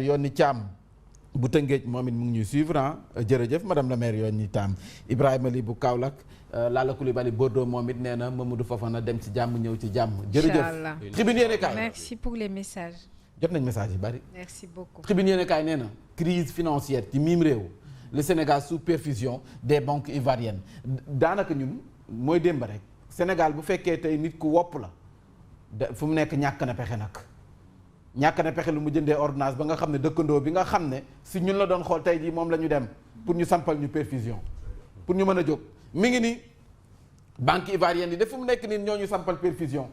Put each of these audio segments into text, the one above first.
Yoni Thiam bu Tëngéej moom it mu ngi ñuy suivre jërëjëf madame la maire Yoni Thiam Ibrahima Ly bu Kaolack Lalla Coulibaly Bordeaux moom it nee na Mamadou Fofana dem ci jàmm ñëw ci jàmm. jërëjëf Tribune yéenekaay merci pour les messages. jot nañ message yi bari. merci beaucoup. Tribune yéenekaay nee na crise financière ci miim réew le Sénégal sous perfusion des banques ivoiriennes daanaka ñun mooy démb rek Sénégal bu fekkee tey nit ku wopp la fu mu nekk ñàkk na pexe nag. ñàkk na pexe lu mu jëndee ordonnance ba nga xam ne dëkkandoo bi nga xam ne si ñun la doon xool tey jii moom la ñu dem pour ñu sampal ñu perfusion pour ñu mën a jóg mi ngi ni banque ivoirienne yi def fu mu nekk nii ñoo ñu sampal perfusion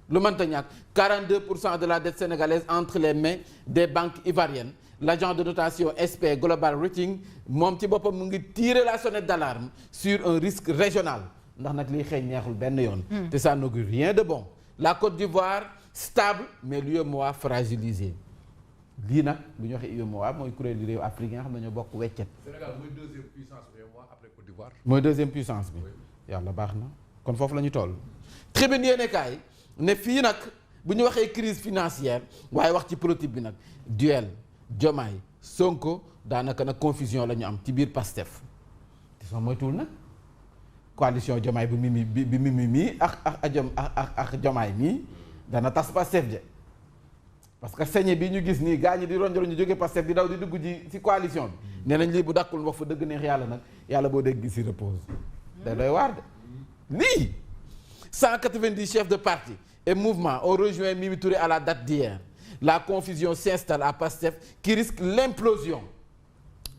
lu mënta ñàkk 42% de la dette sénégalaise entre les mains des banques ivoiriennes l'agent de notation SP Global Rating moom ci boppam mu ngi tirer la sonnette d'alarme sur un risque régional ndax nag liy xeeñ neexul benn yoon te ça n'augure rien de bon la Côte d'Ivoire stable mais l'UEMOA fragilisé lii nag bu ñu waxee UEMOA mooy kuréelu réew africain xam ne ñoo bokk weccet. Sénégal mooy deuxième puissance UEMOA après Côte d'Ivoire. mooy deuxième puissance bi. yàlla baax na kon foofu la ñu toll. Tribune yéenekaay ne fii nag bu ñu waxee crise financière waaye wax ci politique bi nag duel Diomaye Sonko daanaka nag confusion la ñu am ci biir Pastef te soo moytuwul nag coalition Diomaye bu Mimi bi Mimi mii ak Diomaye mii. dana tas Pastef de parce que sañe bi ñu gis nii gaa ñi di ronjoro ñu jógee Pastef di daw di dugg ji ci coalition bi nee nañ lii bu dakkul wax fa dëgg neex yàlla nag yàlla boo dégg si repose day doy waar de lii 190 chefs de parti et mouvements ont rejoint Mimi Touré à la date d'hier la confusion s'installe à Pastef qui risque l'implosion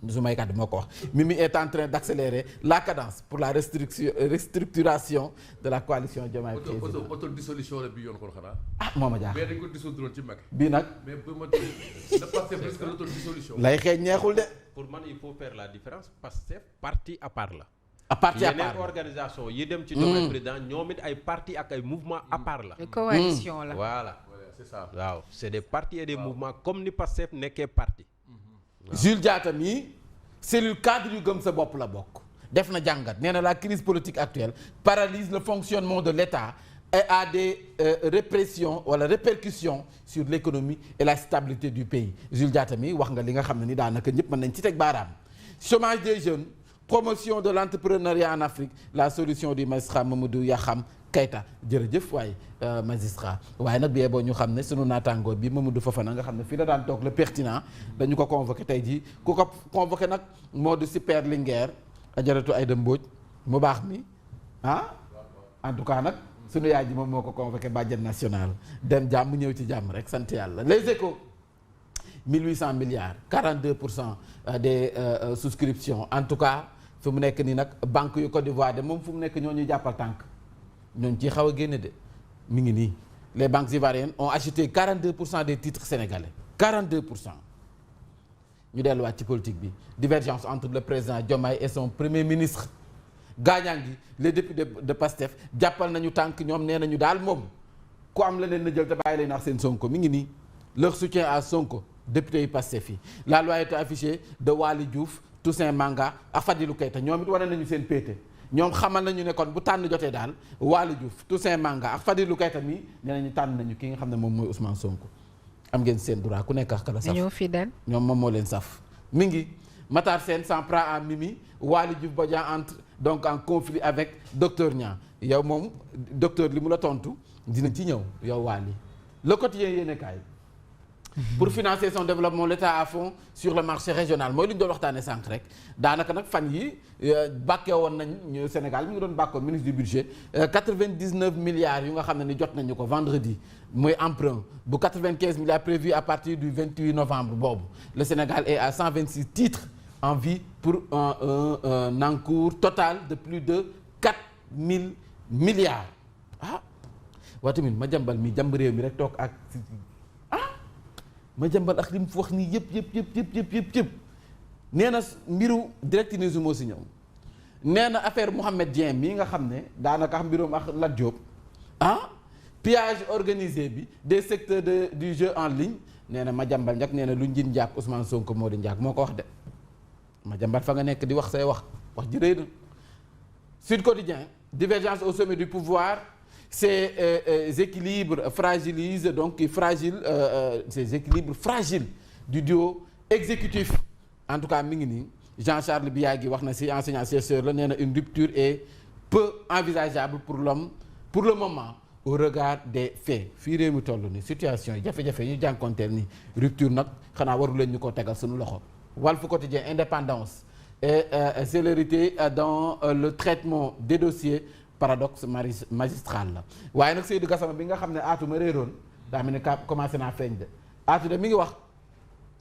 su may kàddu moo ko wax Mimi est en train d'accélérer la cadence pour la restructuration de la coalition Diomaye président. autodissolution la bi yoon kon xanaa. moo ma jaaxal mais dañ ko dissoudre ci Macky. bii nag. mais bu ma ne Pastef risque l'autodissolution. lay xeeñ neexul de. pour man il faut faire la différence Pastef parti à part la. à parti à part yeneen organisation yi dem ci domaine président ñoom it ay parti ak ay mouvement à part la. coalition la. voilà c'est ça waaw c'est des partis et des mouvements comme ni Pastef nekkee parti. Jules Diatta mii cellule cadre yu gëm sa bopp la bokk def na jàngat nee na la crise politique actuelle paralyse le fonctionnement de l'État et a des répercussions sur l'économie et la stabilité du pays Jules Diatta mii wax nga li nga xam ne ni daanaka ñëpp mën nañ ci teg baaraam chômage des jeunes promotion de l'entrepreneuriat en Afrique la solution du magistrat Mamadou Yaxam Keita jërëjëf waaye magistrat waaye nag bee boo ñu xam ne sunu naataangoo bi Mamadou Fofana nga xam ne fii la daan toog le pertinent dañu ko convoqué tey jii ku ko convoqué nag moo du super Linguère Ajaratu Aïda Mbodj mu baax mi en tout cas nag sunu yaay ji moom moo ko convoqué bàjjen national dem jàmm ñëw ci jàmm rek sant yàlla les échos 1800 milliards 42% des souscriptions en tout cas fi mu nekk nii nag banque yu Côte d'Ivoire de moom fu mu nekk ñoo ñuy jàppal tànk ñooñu ci xaw a génne de mi ngi nii les banques ivoiriennes ont acheté 42% des titres sénégalais 42%. ñu delluwaat ci politique bi divergence entre le président Diomaye et son premier ministre gaañaa ngi les députés de Pastef jàppal nañu tànk ñoom nee nañu daal moom ku am leneen na jël te bàyyi lay nax seen Sonko mi ngi nii leur soutien à Sonko député yi Pastef yi la loyauté affichée de Waly Diouf Toussaint Manga ak Fadilou Keita ñoom it wane nañu seen péete ñoom xamal nañu ne kon bu tànn jotee daal Waly Diouf Toussaint Manga ak Fadilou Keita mi nee nañu tànn nañu ki nga xam ne moom mooy Ousmane Sonko am ngeen seen droit ku nekk ak kala saf ñoom moom moo leen saf mi ngi Matar Sène s'en prend à Mimi Waly Diouf Bodian entre donc en conflit avec docteur Niang yow moom docteur li mu la tontu dina ci ñëw yow Waly le quotidien yéene kaay pour financer son développement l'État à fond sur le marché régional mooy li ñu doon waxtaanee sànq rek daanaka nag fan yi bàkkee woon nañ Sénégal mi ngi doon bàkkoo ministre du budget 99 milliards yu nga xam ne ni jot nañu ko vendredi mooy emprunt bu 95 milliards prévu à partir du 28 novembre boobu le Sénégal est à 126 titres en vie pour un encours total de plus de 4000 milliards waa tamit ma jàmbal mi jàmb réew mi rek toog ak ma jàmbal ak li mu fi wax nii yëpp nee na mbiru Direct News moo si ñëw nee na affaire Mohamed Dieng mii nga xam ne daanaka mbirum ak Lat Diop pillage organisé bi des secteurs du jeu en ligne nee na ma jàmbal njak nee na lu njin njaak Ousmane Sonko moo di njaak moo ko wax de ma jàmbal fa nga nekk di wax say wax ji rëy na Sud Quotidien divergence au sommet du pouvoir ces équilibres fragilisent donc ces équilibres fragiles du duo exécutif en tout cas mi ngi nii Jean-Charles Biagui wax na ci enseignant chercheur la nee na une rupture est peu envisageable pour le moment au regard des faits fii réew mi toll ni situation yi jafe-jafe yi jànkonteel ni rupture nag xanaa waru leen ñu ko tegal suñu loxo Walf Quotidien indépendance et célérité dans le traitement des dossiers paradoxe magistral la waaye nag Seydou Gassama bi nga xam ne aatu ma réeroon daa mel ne commencé naa feeñ de aatu de mi ngi wax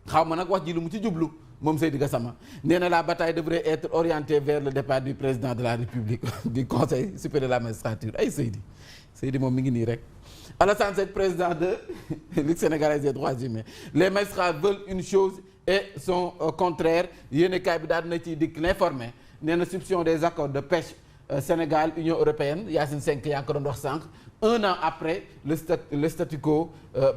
xaw ma nag wax ji lu mu ci jublu moom Seydou Gassama nee na la bataille devrait être orientée vers le départ du président de la République du Conseil supérieur de la magistrature ay Seydi moom mi ngi nii rek Alassane Seck président de Ligue sénégalaise des droits humains les magistrats veulent une chose et son contraire yéen kaay bi daal dina ciy dikk l'informé nee na souscription des accords de pêche Sénégal Union européenne Yacine Senk yaa ngi ko doon wax sànq un an après le statu quo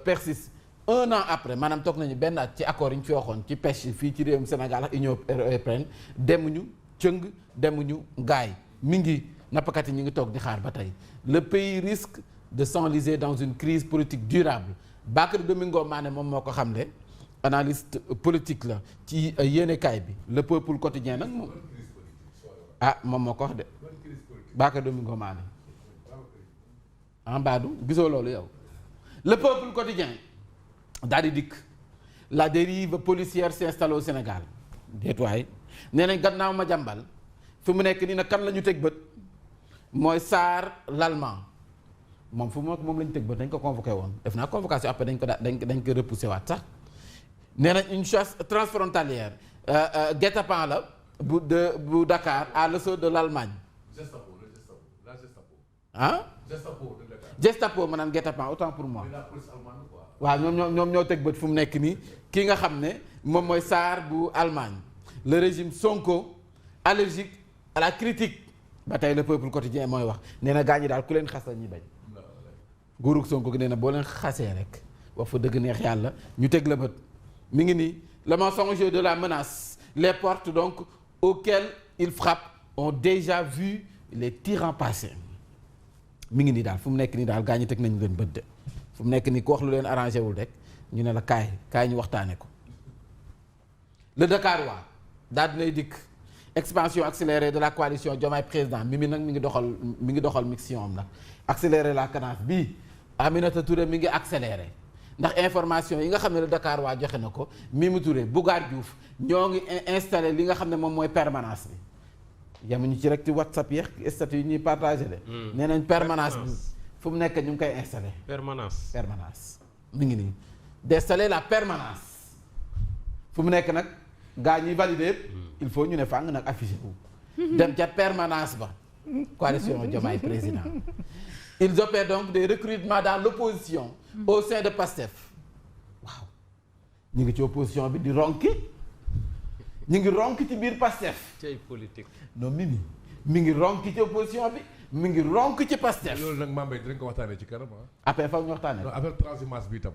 persiste un an après maanaam toog nañu benn at ci accord yi ñu fi waxoon ci pêche fii ci réewum Sénégal ak Union européenne demuñu cëng demuñu ngaay mi ngi nappkat yi ñu ngi toog di xaar ba tey le pays risque de s'enliser dans une crise politique durable Bakary Domingo Mané moom moo ko xamle analyste politique la ci yéenekaay bi le peuple quotidien nag moom moom moo ko wax de Bakary Domingo Mané Badou gisoo loolu yow le peuple quotidien daal di dikk la dérive policière s'installe au Sénégal déet waay nee nañ gannaaw ma jàmbal fi mu nekk nii nag kan la ñu teg bët mooy Sarr l'allemand moom fu mu nekk moom la ñu teg bët dañ ko convoqué woon def naa convocation après dañ ko repoussé waat sax nee nañ une chasse transfrontalière guet-apens la bu Dakar à l'assaut de l'Allemagne. Gestapo maanaam guet-apens autant pour moi. waaw ñoom ñoo teg bët fu mu nekk nii ki nga xam ne moom mooy Sarr bu Allemagne le régime Sonko allergique à la critique ba tey le peuple quotidien mooy wax nee na gaa ñi daal ku leen xas la ñuy bañ. nguurug Sonko gi nee na boo leen xasee rek wax fa dëgg neex yàlla ñu teg la bët mi ngi nii le mensonge de la menace les portes donc auxquelles il frappe ont déjà vu les tyrans passer mi ngi nii daal fu mu nekk nii daal gaa ñi teg nañu leen bët de. fu mu nekk nii ku wax lu leen arrangé wul rek ñu ne la kaay ñu waxtaane ko le Dakarois daal dinay dikk expansion accélérée de la coalition Diomaye président mi nag mi ngi doxal mission am nag accélérer la cadence bii Aminata Touré mi ngi accéléré ndax information yi nga xam ne le Dakarois joxe na ko Mimi Touré Bougar Diouf ñoo ngi installé li nga xam ne moom mooy permanence bi yemuñu ci rek ci WhatsApp yeex statut yi ñuy partagé de nee nañ permanence bi fu mu nekk ñu ngi koy installé. permanence mi ngi nii d'installer la permanence fu mu nekk nag gaa ñuy validé il faut ñu ne fàng nag affiché wu. dem ca permanence ba coalition Diomaye président. ils opèrent donc des recrutements dans l'opposition au sein de PASTEF waaw ñu ngi ci opposition bi di ronki ñu ngi ronki ci biir PASTEF. cay politique. non mi ngi ronki ci opposition bi. mi ngi ronk ci Pastef. loolu nag Mambay dinañ ko waxtaanee ci kanam après fa ñu waxtaanee. non affaire transhumance bi itam.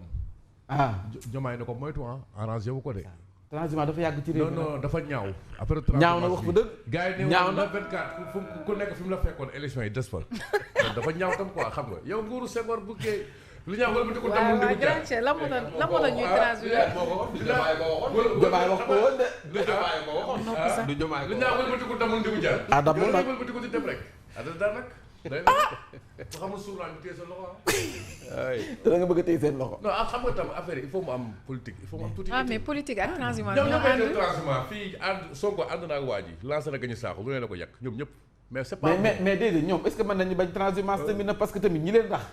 Diomaye na ko moytu arrangé wu ko de. transhumance dafa yàgg ci réew mi non dafa ñaaw. affaire ñaaw na wax bu dëgg. gars yi ñaaw na 24 ku nekk fi mu la fekkoon élection yi des fa. dafa ñaaw tam quoi xam nga yow nguuru Senghor bu kee. lu ñaaw wala bu dëkk demul waaw grand chef la mu doon ñuy transhumé. Diomaye wax ko woon de. du Diomaye lu ñaaw wala bu dëkk demul ndimu jaar. Adama nag wala bu dëkk di dem rek. dara nag. day xamul suuf ñu téye sa loxo da nga bëgg a téye seen loxo. non xam nga tam affaire yi il faut mu am politique il faut mu am tuuti. mais politique ak transhumance ñoom ñoo ànd. transhumance fii Sonko ànd naa ak waa ji lancé na gañu saako lu ne la ko yàq ñoom ñëpp. mais c'est pas mais déedéet ñoom est-ce que mën nañu bañ transhumance tamit na parce que tamit ñi leen tax.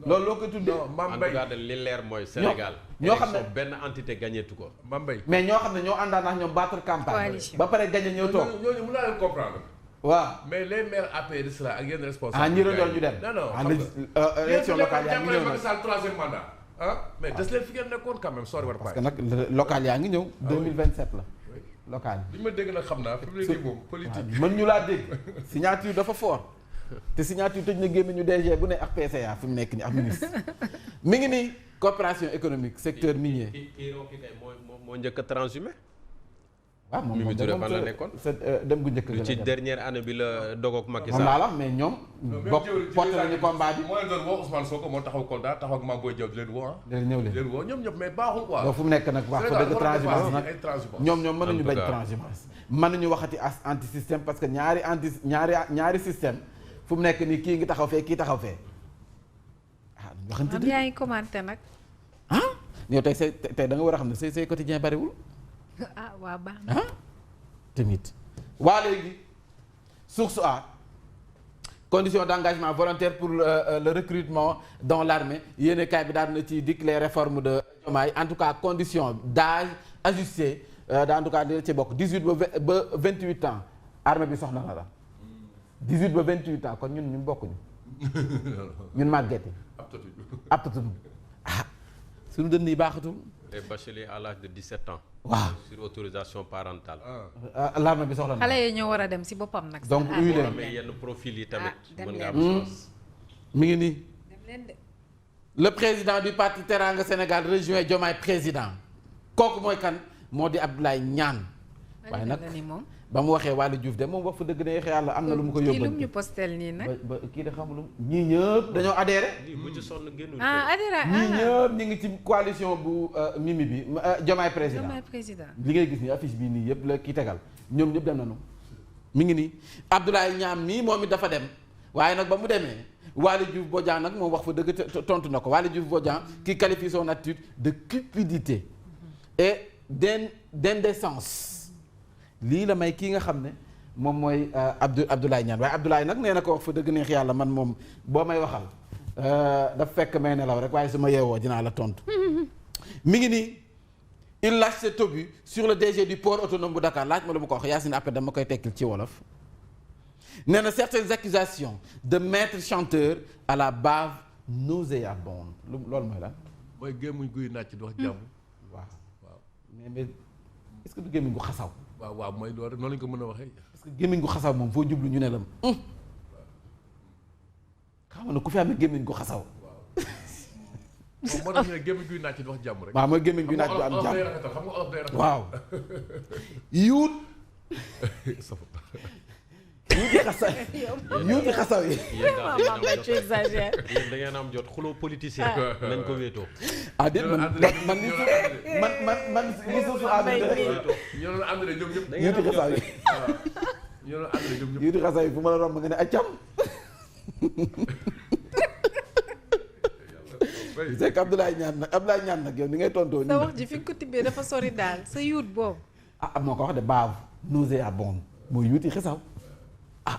loolu loo ko tuddee. Mame en Mbaye tout cas li leer mooy Sénégal. ñoo xam ne élection benn entité gagnétu ko. Mame Mbaye mais ñoo xam ne ñoo àndaan ak ñoom battre campagne. Coalition. ba pare gagné ñëw toog. ñooñu mën naa leen comprendre. waaw. mais les maires APR la ak yenn responsables. ñi doon ñu dem. non non élection locale yaa ngi ñëw nag. Sall troisième mandat. mais des leen fi ngeen nekkoon quand même sori war parce que nag local yaa ngi ñëw. 2027 la. local li ma dégg nag xam naa fi mu ne nii moom politique. mën ñu laa dégg signature dafa fort te signature tëj na gémmiñu DG bu ne ak PCA fi mu nekk nii ak ministre mi ngi nii coopération économique secteur minier. kii kay moo njëkk a transhumé. waaw moom Mimi Touré fan la nekkoon. dem gu njëkk lu ci dernière année bi la dogoog Macky moom Sall. laa la mais ñoom bokk porté nañu combat bi moo leen doon woo Ousmane Sonko moo taxaw Kolda taxaw ak Mame Boye Diao di leen woo leen ñëw di leen leen woo ñoom ñëpp mais baaxul quoi. donc fu mu nekk nag wax fa dëgg transhumance nag ay transhumance. ñoom mënuñu En tout bañ cas. transhumance mënuñu waxati as anti système parce que ñaari système fu mu nekk nii kii ngi taxaw fee kii taxaw fee ah waxante am dëgg yaa ngi commenté nag. ah yow tey tey da nga war a xam ne say quotidien bariwul ah waa baax na. ah tamit waa léegi source A conditions d'engagement volontaire pour le recrutement dans l'armée yéene kaay bi daal na ci dikk les réformes de Diomaye en tout cas condition d'âge ajusté en tout cas dina ci bokk 18 ba 28 ans armée bi soxna na la 18 ba 28 ans kon ñun bokkuñu ñun màgget yi aptatuñu ah suñu dënn yi baaxatul les bacheliers à l'âge de 17 ans. waaw sur autorisation parentale. l'armée bi soxla na xale yi ñoo war a dem si boppam nag. donc ah, uyu boo leen amee yenn profil yi tamit. dem mën leen. nga am chance. mi ngi nii dem leen de. le président du parti Teranga Sénégal rejoint Diomaye président kooku mooy kan moo di Abdoulaye Niane waaye nag ni moom. ba mu waxee Waly Diouf de moom wax fa dëgg ne yàlla am na lu mu ko kii lu mu yóbbante ñu postel nii nag. ba kii de xamul ñii ñëpp dañoo adhéré lii bu ci sonn génnul. ah Adira ñii ñëpp ñu ngi ci coalition bu Mimi bi Diomaye président Diomaye président. li ngay gis ni affiche bi nii yëpp la kii tegal ñoom ñëpp dem nañu mi ngi nii Abdoulaye Niane mii moom it dafa dem waaye nag ba mu demee Waly Diouf Bodian nag moom wax fa dëgg tontu na ko Waly Diouf Bodian qui qualifie son attitude de cupidité et d'indécence lii la may kii nga xam ne moom mooy Abdoulaye Niane waaye Abdoulaye nag nee na ko wax fa dëgg neex yàlla man moom boo may waxal daf fekk may nelaw rek waaye su ma yeewoo dinaa la tontu mi ngi nii il lâche cet obus sur le DG du port autonome bu Dakar laaj ma lu ma ko wax Yacine après dama koy tekkil ci wolof nee na certaines accusations de maître chanteur à la bave nauséabonde loolu mooy lan mooy gémmuñ guy nàcc di wax jàmm. waaw mais est-ce que du gémmiñ gu xasaw waaw mooy loolu noonu lañ ko mën a waxee. parce que gémmiñ gu xasaw moom foo jublu ñu ne la xam na ku fi amee gémmiñ gu xasaw moom moo tax ñu ne gémmuñ guy nàcc di wax jàmm rek. waaw mooy gémmiñ gu naaj bu am jàmm xam nga olof day rafetal. waaw yuut yuuti xasaw yuuti xasaw yi tu exagères. yéen da ngeen am jot xuloo politicien. nañ ko wéetoo. ah déet man li suufu amee ñoo doon ànd ñoom ñëpp. yuuti xasaw yi ñoo doon ànd ñoom ñëpp. yuuti xasaw yi fu ma la romb nga ne accam c'est que Abdoulaye Niane nag yow ni ngay tontoo nii sa wax ji fi nga ko tibbee dafa sori daal sa yuut boobu. ah moo ko wax de baabu nauséabonde mooy yuuti xasaw ah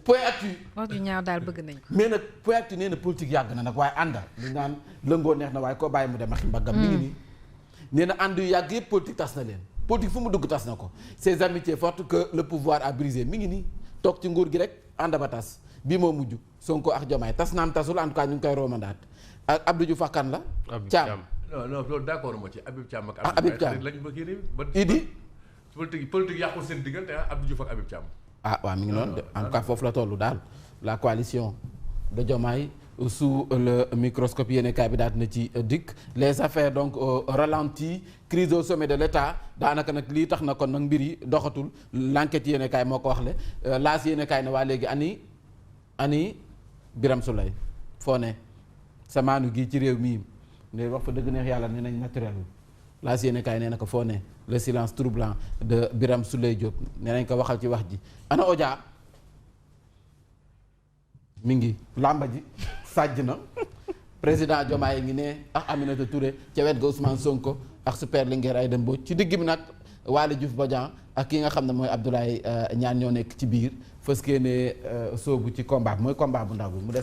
point actu wax ju ñaaw daal bëgg nañ ko. mais nag point actu nee na politique yàgg na nag waaye ànda li naan lëngoo neex na waaye koo bàyyi mu dem ak mbaggam mi ngi nii nee na ànd yu yàgg yëpp politique tas na leen politique fu mu dugg tas na ko ces amitiés fortes que le pouvoir a brisé mi ngi nii toog ci nguur gi rek ànd ba tas bii moo mujj Sonko ak Diomaye tas naam tasul en tout cas ñu ngi koy romandaat ak Abdou Diouf ak kan la Thiam non loolu d'accord ma ci Habib Thiam ak Habib Thiam lañ ba kii nii ba Idi politique yàqul seen diggante Abdou Diouf ak Habib Thiam. ah waaw mi ngi noonu de en tout cas foofu la tollu daal la coalition de Diomaye sous le microscope yéene kaay bi daal na ci dikk les affaires donc ralenti crise au sommet de l'État daanaka nag lii tax na kon nag mbir yi doxatul l'enquête yéene kaay moo ko wax le laas yéene kaay ne waa léegi ani Birame Souleye foo ne samaanu gii ci réew mii ne wax fa dëgg neex yàlla ne nañ naturel laas yéene kaay nee na ko foo ne le silence troublant de Birame Souleye Diop nee nañ ko waxal ci wax ji ana Odia mi ngi làmba ji sàjj na président Diomaye ngi ne ak Aminata Touré ca wet ga Ousmane Sonko ak super Linguère Aïda Mbodj ci digg bi nag Waly Diouf Bodian ak ki nga xam ne mooy Abdoulaye Niane ñoo nekk ci biir fës kee ne soobu ci combat bi mooy combat bu ndaw bi mu des